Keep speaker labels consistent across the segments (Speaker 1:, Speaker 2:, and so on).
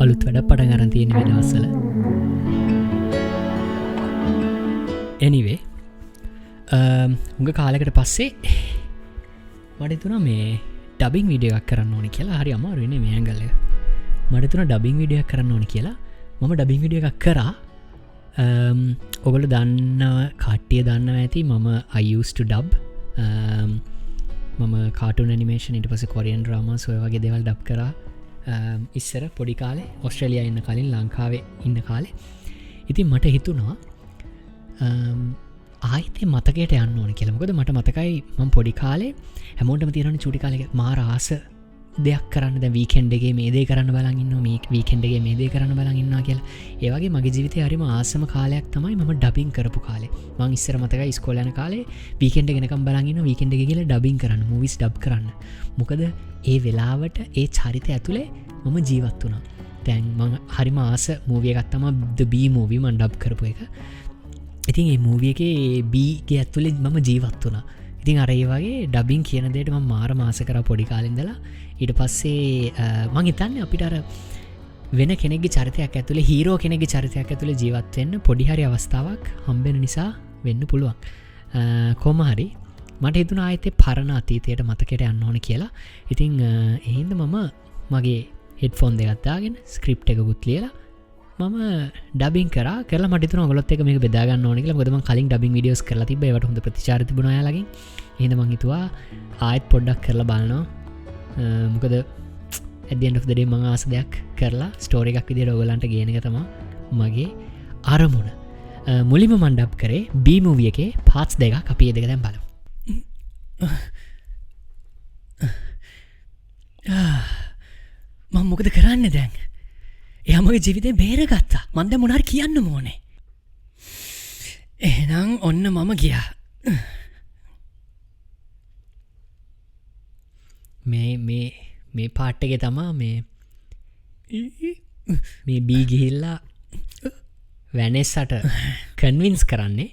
Speaker 1: අලුත් වැඩ පටන් අරන් තියෙන මේ දවස්වල. anyway උඟ කාලෙකට පස්සේ මට හිතුණා මේ ඩබින් වීඩියෝ එකක් කරන්න ඕනේ කියලා. හරි අමාරු වෙන්නේ මේ ඇන්ගල් එක. මට හිතුණා ඩබින් වීඩියෝ එකක් කරන්න ඕනේ කියලා. මම ඩබින් වීඩියෝ එකක් කරා. ඔගොල්ලෝ දන්නවා කට්ටිය දන්නවා ඇති මම I used to dub. මම කාටුන් ඇනිමේෂන් ඊට පස්සේ කොරියන් ඩ්‍රාමාස් ඔය වගේ දේවල් ඩබ් කරා. ඉස්සර පොඩි කාලේ ඔස්ට්‍රේලියාවේ ඉන්න කලින් ලංකාවේ ඉන්න කාලේ. ඉතින් මට හිතුණා ආයිතේ මතකයට යන්න ඕනේ කියලා. මොකද මට මතකයි මම පොඩි කාලේ හැමෝටම තියෙනවනේ චූටි කාලේ මාර ආස දෙයක් කරන්න. දැන් වීකෙන්ඩ් එකේ මේ දේ කරන්න බලන් ඉන්නවා, මේ වීකෙන්ඩ් එකේ මේ දේ කරන්න බලන් ඉන්නවා කියලා. ඒ වගේ මගේ ජීවිතේ හරිම ආසම කාලයක් තමයි මම ඩබින් කරපු කාලේ. මම ඉස්සර මතකයි ඉස්කෝලේ යන කාලේ වීකෙන්ඩ් එක වෙනකම් බලන් ඉන්නවා, වීකෙන්ඩ් එකේ ගිහලා ඩබින් කරන්න, මූවිස් ඩබ් කරන්න. මොකද ඒ වෙලාවට ඒ චරිතය ඇතුලේ මම ජීවත් වුණා. දැන් මම හරිම ආස මූවි එකක් තමයි The Bee movie මම ඩබ් කරපු එක. ඉතින් ඒ මූවි එකේ බී ගේ ඇතුලේ මම ජීවත් වුණා. ඉතින් අර ඒ වගේ ඩබින් කියන දෙයට මම මාර මාස කරා පොඩි කාලේ ඉඳලා. ඊට පස්සේ මං හිතන්නේ අපිට අර වෙන කෙනෙක්ගේ චරිතයක් ඇතුලේ හීරෝ කෙනෙක්ගේ චරිතයක් ඇතුලේ ජීවත් වෙන්න පොඩි හරි අවස්ථාවක් හම්බෙන නිසා වෙන්න පුළුවන්. කොහොම හරි මට හිතුණා ආයෙත් පරණ අතීතයට මතකයට යන්න ඕනේ කියලා. ඉතින් ඒ හින්දා මම මගේ හෙඩ්ෆෝන් දෙකක් දාගෙන ස්ක්‍රිප්ට් එකකුත් ලියලා මම ඩබින් කරලා මට හිතුණා ඔයගොල්ලොත් එක්ක මේක බෙදා ගන්න ඕනේ කියලා. මොකද මම කලින් ඩබින් වීඩියෝස් කරලා තිබ්බා. ඒවට හොඳ ප්‍රතිචාර තිබුණා ඔයාලගෙන්. එහෙනම් මං හිතුවා ආයෙත් පොඩ්ඩක් කරලා බලනවා. මොකද at the end of the day මම ආස දෙයක් කරලා ස්ටෝරි එකක් විදිහට ඔයගලන්ට ගේන එක තමයි මගේ අරමුණ. මුලින්ම මම ඩබ් කරේ B movie එකේ parts දෙකක්. අපි ඒ දෙක දැන් බලමු. මම මොකද කරන්නේ දැන්? එයා මගේ ජීවිතේ බේරගත්තා. මම දැන් මොනාර කියන්න ඕනේ. එහෙනම් ඔන්න මම ගියා. මේ පාට් එකේ තමා මේ බී ගිහිල්ලා වැනෙස්සට කන්වින්ස් කරන්නේ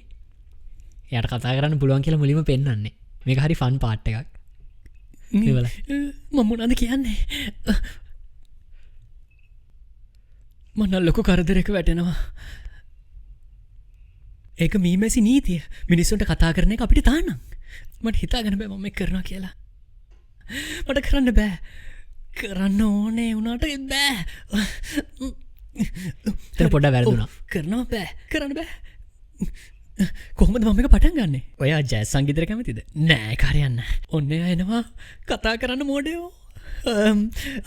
Speaker 1: එයාට කතා කරන්න පුළුවන් කියලා මුලින්ම පෙන්වන්නේ. මේක හරි ෆන් පාට් එකක්. මම මොනවද කියන්නේ? මම ලොකු කරදරයක වැටෙනවා. ඒක මීමැසි නීතිය. මිනිස්සුන්ට කතා කරන එක අපිට තාන්නම්. මට හිතාගන්න බෑ මම මේක කරනවා කියලා. මට කරන්න බෑ. කරන්න ඕනේ වුණාට බෑ. තර පොඩ්ඩක් වැරදුනා. කරනවා බෑ. කරන්න බෑ. කොහොමද මම මේක පටන් ගන්නෙ? ඔයා ජෑස් සංගීතයට කැමතිද? නෑ කාරියන්න. ඔන්න එයා එනවා කතා කරන්න මොඩයෝ.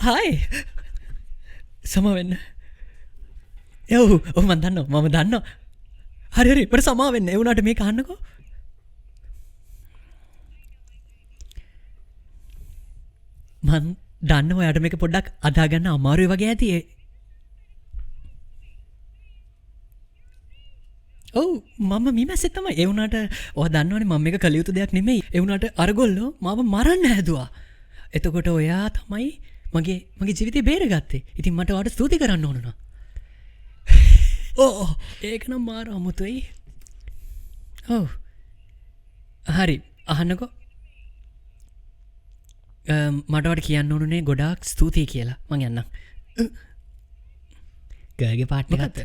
Speaker 1: හායි. සමා වෙන්න. ඔව් මම දන්නවා. හරි මට සමා වෙන්න. ඒ වුණාට මේක අහන්නකෝ. මන් දන්නවා ඔයාට මේක පොඩ්ඩක් අදාගන්න අමාරුයි වගේ ඇති. ඔව් මම මීමැස්සෙක් තමයි. ඒ වුණාට ඔයා දන්නවනේ මම මේක කළ යුතු දෙයක් නෙමෙයි. ඒ වුණාට අරගොල්ලෝ මාව මරන්න හැදුවා. එතකොට ඔයා තමයි මගේ ජීවිතේ බේරගත්තේ. ඉතින් මට ඔයාට ස්තුති කරන්න ඕන නා. ඒක නම් මාර අමුතුයි. ඔව් හරි අහන්නකෝ. මටවට කියන්න ඕනුනේ ගොඩාක් ස්තුතියි කියලා. මං යන්නම්. ගර්ගේ පාට් එකත්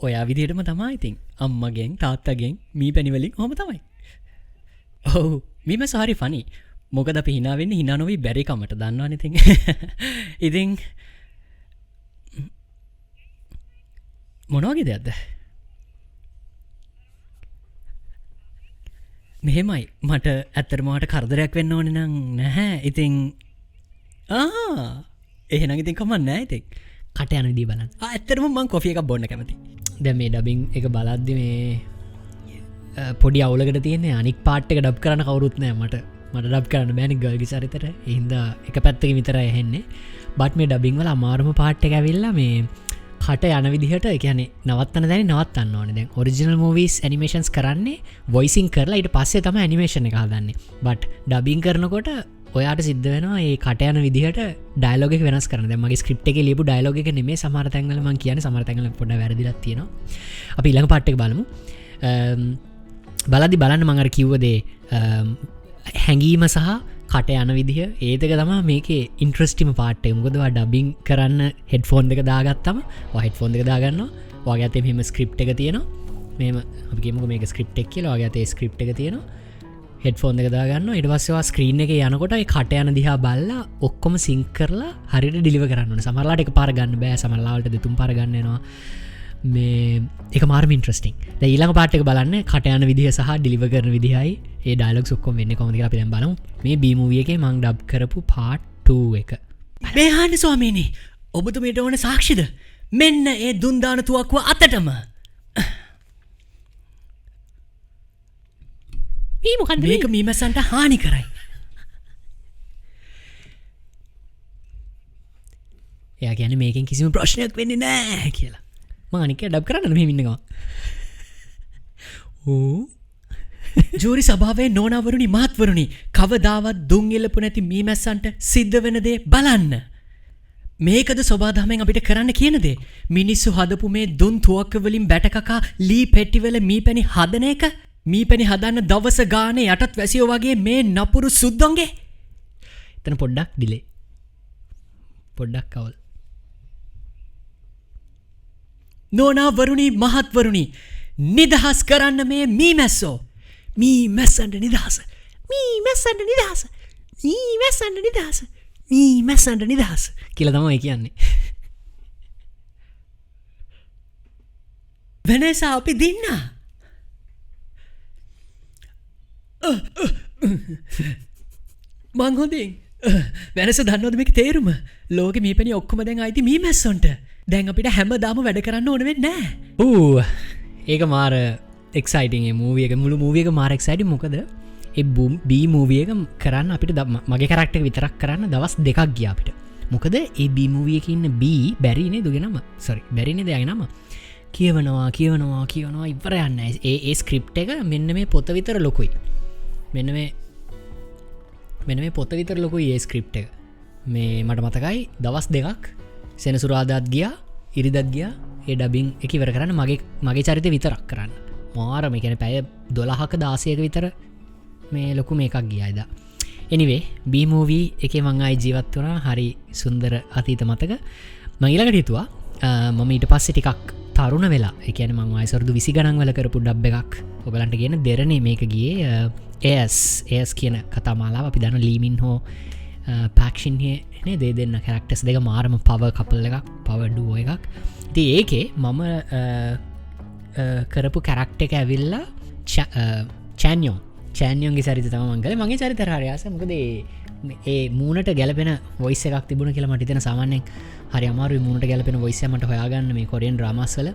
Speaker 1: ඔයා විදිහටම තමයි ඉතින්. අම්මගෙන් තාත්තගෙන් මී පැණිවලින් ඔහොම තමයි. ඔව් මීමැස්ස හරි ෆනි. මොකද අපි hina වෙන්නේ hina නොවි බැරි කමට දන්නවනේ ඉතින්. ඉතින් මොන වගේ දෙයක්ද? මෙහෙමයි මට ඇත්තටම ඔයාට කරදරයක් වෙන්න ඕනේ නම් නැහැ. ඉතින් එහෙනම් ඉතින් කමක් නැහැ ඉතින්. කට යන විදිය බලන්න. ඇත්තටම මම කොෆි එකක් බොන්න කැමතියි. දැන් මේ ඩබින් එක බලද්දි මේ පොඩි අවුලකට තියෙන්නේ අනික් පාට් එක ඩබ් කරන්න කවුරුත් නැහැ. මට ඩබ් කරන්න බෑනේ ගර්ල්ගේ චරිතයට. ඒ හින්දා එක පැත්තකින් විතරයි ඇහෙන්නේ. බට් මේ ඩබින් වල අමාරුම පාට් එක ඇවිල්ලා මේ කට යන විදිහට. ඒ කියන්නේ නවත්තන්න දැනි නවත්තන්න ඕනේ. දැන් ඔරිජිනල් මූවිස් ඇනිමේෂන්ස් කරන්නේ වොයිසින් කරලා ඊට පස්සේ තමයි ඇනිමේෂන් එක හදන්නේ. බට් ඩබින් කරනකොට ඔයාට සිද්ධ වෙනවා මේ කට යන විදිහට ඩයලොග් එක වෙනස් කරන්න. දැන් මගේ ස්ක්‍රිප්ට් එකේ ලියපු ඩයලොග් එක නෙමෙයි සමහර තැන්වල මම කියන්නේ. සමහර තැන්වල පොඩ්ඩක් වැරදිලා තියෙනවා. අපි ඊළඟ පාට් එක බලමු. බලන්න මම අර කිව්ව දේ හැංගීම සහ කට යන විදිහ ඒතක තම මේක ඉන්ට්‍රස්ටිම පාට්ටේ මුකදවා ඩබිං කරන්න හෙඩ්ෆෝන් දෙක දාගත්තම හෙඩ්ෆෝන් දෙක දාගන්න වගේ ඇතේ මෙම ස්ක්‍රිප් එක තියෙනවා මෙම අපිමුක මේක ස්ක්‍රිප් එක් කියලා වගේ ඇතේ ස්ක්‍රිප් එක තියෙනවා හෙඩ්ෆෝන් එක දාගන්න ඉටවස්සවා ස්ක්‍රීන් එක යනකොට කට යන දිහා බල්ලා ඔක්කොම සිංක් කරලා හරිට ඩිලිව කරන්න සමරලාට එක පාරගන්න බෑ සමල්ලාට දෙතුම් පාරගන්නවා මේ එක මාර්ම ඉන්ට්‍රස්ටිං ඊළඟ පාටක බලන්න කට යන විදිහ සහ ඩිලිව කරන විදිහයි ඒ ඩයිලොක් ඔක්කොම වෙන්න කොමති අපි දැන් බලමු මේ බීමුවිය එකේ මං ඩබ් කරපු පාට් 2 එක
Speaker 2: බේහාන්න ස්වාමීනි ඔබතුමීට ඕන සාක්ෂිද මෙන්න ඒ දුන්දාන තුවක්කුව අතටම
Speaker 1: මේ මොකක්ද
Speaker 2: මේක මීමැස්සන්ට හානි කරයි
Speaker 1: එයා ගැන මේකින් කිසිම ප්‍රශ්නයක් වෙන්නේ නෑ කියලා මානික ඩබ් කරන්න මෙ ඉන්නවා
Speaker 2: ජූරි සභාවේ නෝනවරුණි මහත්වරුණි කවදාවත් දුන් එල්ලපු නැති මීමැස්සන්ට සිද්ධ වෙන දේ බලන්න මේකද සොබාදහමෙන් අපිට කරන්න කියනදේ මිනිස්සු හදපු මේ දුන් තුවක්ක වලින් බැටකකා ලී පෙට්ටිවල මීපැණි හදන එක මීපැණි හදන්න දවස ගානේ යටත් වැසියෝ වගේ මේ නපුරු සුද්දොන්ගේ
Speaker 1: එතන පොඩ්ඩක් ඩිලේ පොඩ්ඩක් කවල්
Speaker 2: නෝනවරුණි මහත්වරුණි නිදහස් කරන්න මේ මීමැස්සෝ මීමැස්සන්ට නිදහස මීමැස්සන්ට නිදහස මීමැස්සන්ට නිදහස මීමැස්සන්ට නිදහස
Speaker 1: කියලා තමයි කියන්නේ
Speaker 2: වෙනසා අපි දෙන්න මං හොඳින් වෙනස දන්නවද මේක තේරුම ලෝකෙ මීපැණි ඔක්කොම දැන් අයිති මීමැස්සොන්ට දැන් අපිට හැමදාම වැඩ කරන්න ඕන වෙන්නේ
Speaker 1: නැහැ ඒක මාර එක්සයිටින් මූවියක මුළු මූවියක මාර එක්සයිටි මොකද බී මූවියක කරන්න අපිට මගේ කරක්ටක විතරක් කරන්න දවස් දෙකක් ගිය අපිට මොකද ඒ බී මූවියක ඉන්න බී බැරිනේ දුගෙනම සොරි බැරිනි දෙයයි නම කියවනවා ඉවර යන්න ඒ ස්ක්‍රිප් එක මෙන්න මේ පොත විතර ලොකුයි මෙන්න මේ පොත විතර ලොකුයි ඒ ස්ක්‍රිප් එක මේ මට මතකයි දවස් දෙකක් සෙනසුරාදාත් ගියා ඉරිදත් ගියා ඒ ඩබිං එක ඉවර කරන්න මගේ චරිත විතරක් කරන්න මාරම එකැන පැය 12ක 16ක විතර මේ ලොකු මේකක් ගියයිද එනිවේ බීමූවී එක මංආයි ජීවත් වනා හරි සුන්දර අතීත මතක මංගලකට හිතුවා මම ඊට පස්සෙ ටිකක් තරුණ වෙලා එකන මං අයිසරදු විසි ගණන් වල කරපු ඩබ් එකක් ඔගලන්ට කියන දෙරනේ මේක ගියේ ඒස් කියන කතාමාලාව අපි දන්න ලීමින් හෝ පැක්ෂන්හනේ දේ දෙන්න කරක්ටස් දෙක මාරම පව කපල් එකක් පවඩුව එකක් ති ඒකේ මම කරපු කැරක්ට එක ඇවිල්ලා චෑන්යෝන්ගේ සරිත තම මංගල මගේ චරිතරහරයාස මොකද ඒ මූනට ගැලපෙන වොයිස එකක් තිබුණ කියලා මටිතන සාමාන්‍යෙන් හරි අමාරු මූනට ගැලපෙන වොයිසමට හොයාගන්න මේ කොරියන් රාමස්වල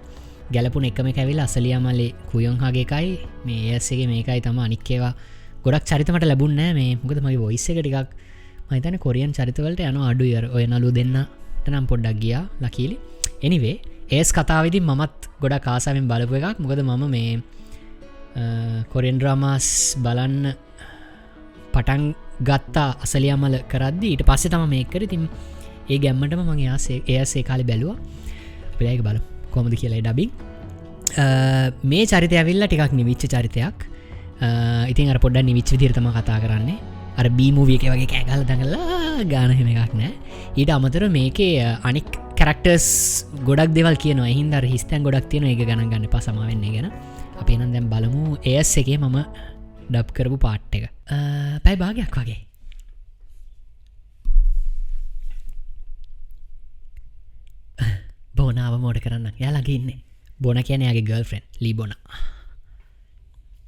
Speaker 1: ගැලපුන එකම කැවිල් අසලියමල්ලේ කුයොන්හාගේකයි මේ ඒසගේ මේකයි තම අනික්කේවා ගොඩක් චරිතමට ලැබුන්නෑ මේ මොකද මගේ වොයිස එක ටිකක් මහිතන කොරියන් චරිතවලට යන අඩුයර ඔය නලු දෙන්නට නම් පොඩ්ඩක් ගියා ලකීලි එනිවේ ඒස් කතාවිදි මමත් ගොඩක් කාසාවෙන් බලපු එකක් මොකද මම මේ කොරියන් ඩ්‍රාමාස් බලන්න පටන් ගත්තා අසලියමල කරද්දි ඊට පස්සේ තම මේකර තින් ඒ ගැම්මටම මගේ ඒසේ කාලි බැලුවා පිළයක බල කොමද කියලා ඩබින් මේ චරිතය ඇවිල්ලා ටිකක් නිවිච්ච චරිතයක් ඉතින් අර පොඩ්ඩ නිවිච් විදිරතම කතා කරන්නේ අර බීමූවිය එක වගේ කෑගල දඟලා ගානහෙම එකක් නෑ ඊට අමතර මේකේ අනික් කරක්ටර්ස් ගොඩක් දෙවල් කියන හින්දර හිස්තැන් ගොඩක් තියෙන එක ගණන් ගන්න පසමාවෙන්නේ ගැන අපේ නම් දැම් බලමු ඒස් එකේ මම ඩබ් කරපු පාට් එක පැයි භාගයක් වගේ බෝනාව මෝඩ කරන්න යාලගේ ඉන්න බොන කියන යාගේ ගල් ෆ්‍රෙන්් ලීබොන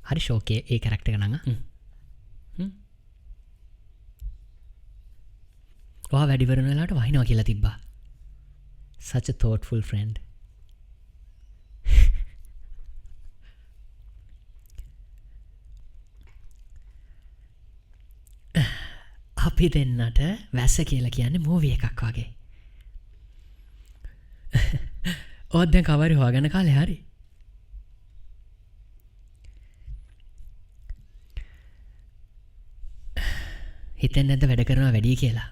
Speaker 1: හරි ශෝකය ඒ කරක්ට නඟ වා වැඩිවරනලාට වහිනවා කියලා තිබ්බා such a thoughtful friend අපි දෙන්නට වැස කියලා කියන්නේ මූවිය එකක් වගේ ඕත් දැන් කවරි හොයාගන්න කාලේ හරි හිතෙන් නැද්ද වැඩ කරනවා වැඩි කියලා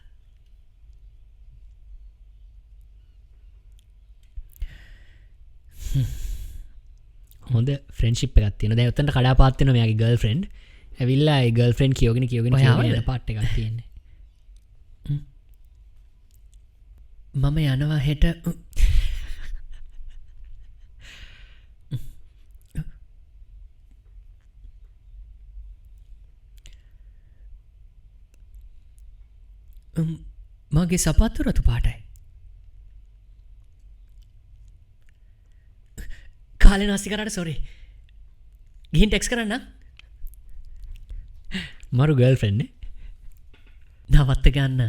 Speaker 1: හොඳ ෆ්‍රෙන්ඩ්ෂිප් එකක් තියෙනවා දැන් උතන්ට කඩාපාත් වෙනවා මෙයාගේ ගර්ල් ෆ්‍රෙන්ඩ් ඇවිල්ලා ගල්ෆ්‍රෙන්ඩ් කියෝගෙන කියෝගෙන
Speaker 2: ඔයාවද?
Speaker 1: පාට් එකක් තියෙන්නේ.
Speaker 2: මම යනවා හෙට මගේ සපත්තු රතු පාටයි. කාලේ නාස්ති කරාට සොරි. ගිහින් ටෙක්ස් කරන්න.
Speaker 1: මරු ගල්ෆ්‍රෙන්ඩ්
Speaker 2: නවත්ත ගන්න.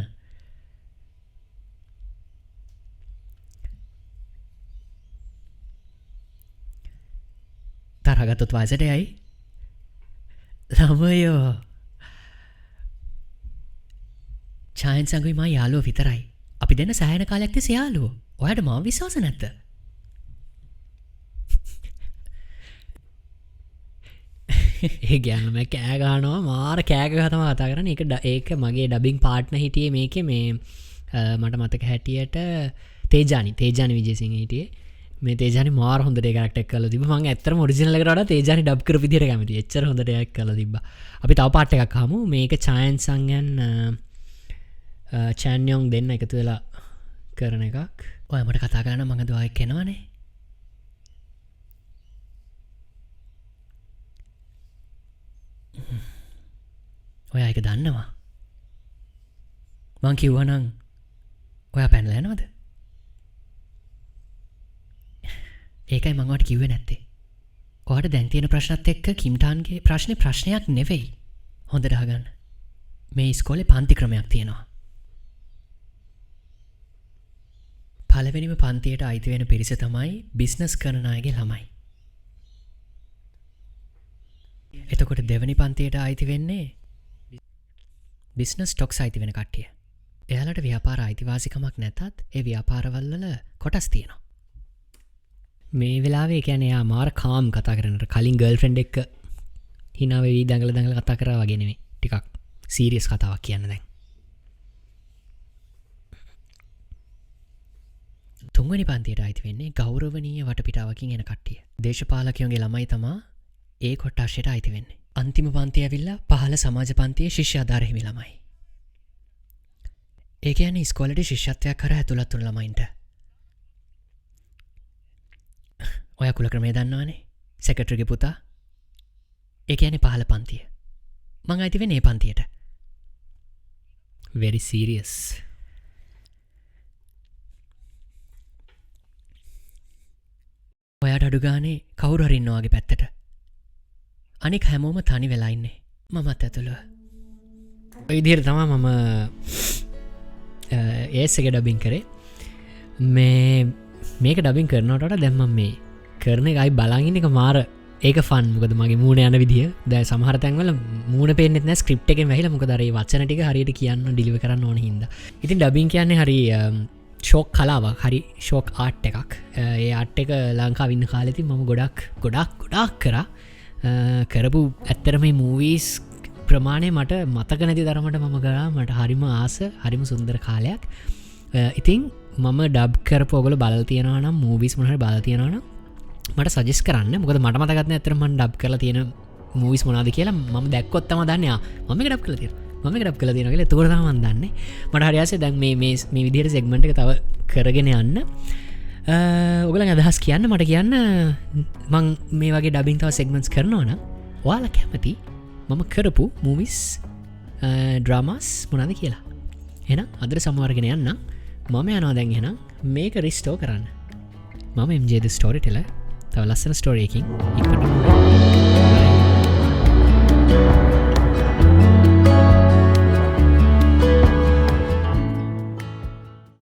Speaker 2: තරහගත්තොත් වයසට යයි. ළමයෝ චායන් සංගුයි මා යාළුවෝ විතරයි. අපි දෙන්න සෑහෙන කාලයක් තිස්සේ යාළුවෝ. ඔයාට මාව විශ්වාස නැද්ද?
Speaker 1: ඒ ගැන්නම කෑගානවා මාර කෑගහතම කතා කරන ඒක මගේ ඩබිං පාට්න හිටියේ මේක මේ මට මතක හැටියට තේජානි විජේසිංහ හිටියේ මේ තේජානි මාර හොඳට කරක්ටක් කල තිබ මං ඇත්තර ඔරිජිනල කරට තේජානි ඩබ් කර විදිර කැමති එච්චර හොඳටයක් කල තිබ අපි තව පාට් එකක් හමු මේක චායන් සංයන් චෑන්යෝන් දෙන්න එකතු වෙලා කරන එකක්
Speaker 2: ඔය මට කතා කරන්න මඟ දවායක් කෙනවානේ. ඔයා එක දන්නවා මං කිව්වනං ඔයා පැනල යනවද? ඒකයි මංවට කිව්වේ නැත්තේ. ඔයාට දැන් තියෙන ප්‍රශ්නත් එක්ක කිම්ටාන්ගේ ප්‍රශ්නයක් නෙවෙයි. හොඳට අහගන්න. මේ ඉස්කෝලේ පන්ති ක්‍රමයක් තියෙනවා. පළවෙනිම පන්තියට අයිති වෙන පිරිස තමයි බිස්නස් කරන අයගේ ළමයි. එතකොට දෙවනි පන්තියට අයිති වෙන්නේ බිස්නස් ස්ටොක්ස් අයිති වෙන කට්ටිය. එයාලට ව්‍යාපාර අයිතිවාසිකමක් නැතත් ඒ ව්‍යාපාරවල්වල කොටස් තියෙනවා.
Speaker 1: මේ වෙලාවේ කියන්නේ යා මාර කාම් කතා කරනට කලින් ගර්ල්ෆ්‍රෙන්ඩ් එක්ක හිනා වෙවි දඟල කතා කරා වගේ නෙමෙයි. ටිකක් සීරියස් කතාවක් කියන්න දැන්.
Speaker 2: තුන්වැනි පන්තියට අයිති වෙන්නේ ගෞරවනීය වටපිටාවකින් එන කට්ටිය. දේශපාලකයන්ගේ ළමයි තමා ඒ කොට්ටාශයට අයිති වෙන්නේ. අන්තිම පන්තිය ඇවිල්ලා පහළ සමාජ පන්තියේ ශිෂ්‍යාධාර හිමි ළමයි. ඒ කියන්නේ ඉස්කෝලේට ශිෂ්‍යත්වයක් කරා ඇතුළත් වුණු ළමයින්ට. ඔයා කුල ක්‍රමය දන්නවනේ. සෙක්‍රටරිගේ පුතා. ඒ කියන්නේ පහළ පන්තිය. මං අයිති වෙන්නේ ඒ පන්තියට.
Speaker 1: very serious.
Speaker 2: ඔයාට අඩු ගානේ කවුරු හරි ඉන්නවා වගේ පැත්තට. අනික හැමෝම තනි වෙලා ඉන්නේ. මමත් ඇතුළව.
Speaker 1: ඔය විදිහට තමයි මම ඒස් එක ඩබින් කරේ. මේක ඩබින් කරනවට දැන් මම මේ කරන එකයි බලන් ඉන්න එක මාර ඒක ෆන්. මොකද මගේ මූණ යන විදිය දැන් සමහර තැන්වල මූණ පේන්නේ නැහැ ස්ක්‍රිප්ට් එකෙන් වැහිලා. මොකද අර ඒ වචන ටික හරියට කියන්න ඩිලිවර් කරන්න ඕන හින්දා. ඉතින් ඩබින් කියන්නේ හරි ෂෝක් කලාවක්, හරි ෂෝක් ආට් එකක්. ඒ ආට් එක ලංකාවේ ඉන්න කාලෙදී මම ගොඩක් කරා. කරපු ඇත්තටම මේ මූවීස් ප්‍රමාණය මට මතක නැති තරමට මම කරා. මට හරිම ආස, හරිම සුන්දර කාලයක්. ඉතින් මම ඩබ් කරපු ඔයගොල්ලෝ බලලා තියෙනවා නම් මූවීස් මොන හරි බලලා තියෙනවා නම් මට සජෙස්ට් කරන්න. මොකද මට මතකත් නැහැ ඇත්තටම මම ඩබ් කරලා තියෙන මූවීස් මොනවද කියලා. මම දැක්කොත් තමයි දන්නේ මම ඒක ඩබ් කරලා තියෙනවා. මම ඒක ඩබ් කරලා තියෙනවා කියලා. ඒතකොට තමයි මම දන්නේ. මට හරි ආසයි දැන් මේ විදිහට සෙග්මන්ට් එක තව කරගෙන යන්න. ඔගලන් අදහස් කියන්න මට කියන්න මං මේ වගේ ඩබින් තව සෙග්මන්ට්ස් කරනවා නම් ඔයාලා කැමති මම කරපු මූවිස් ඩ්‍රාමාස් මොනවද කියලා. එහෙනම් අදට සමවර්ගෙන යන්න මම යනවා දැන්. එහෙනම් මේක රිස්ටෝ කරන්න. මම MJ the storyteller තව ලස්සන ස්ටෝරි එකකින් ඉක්මනට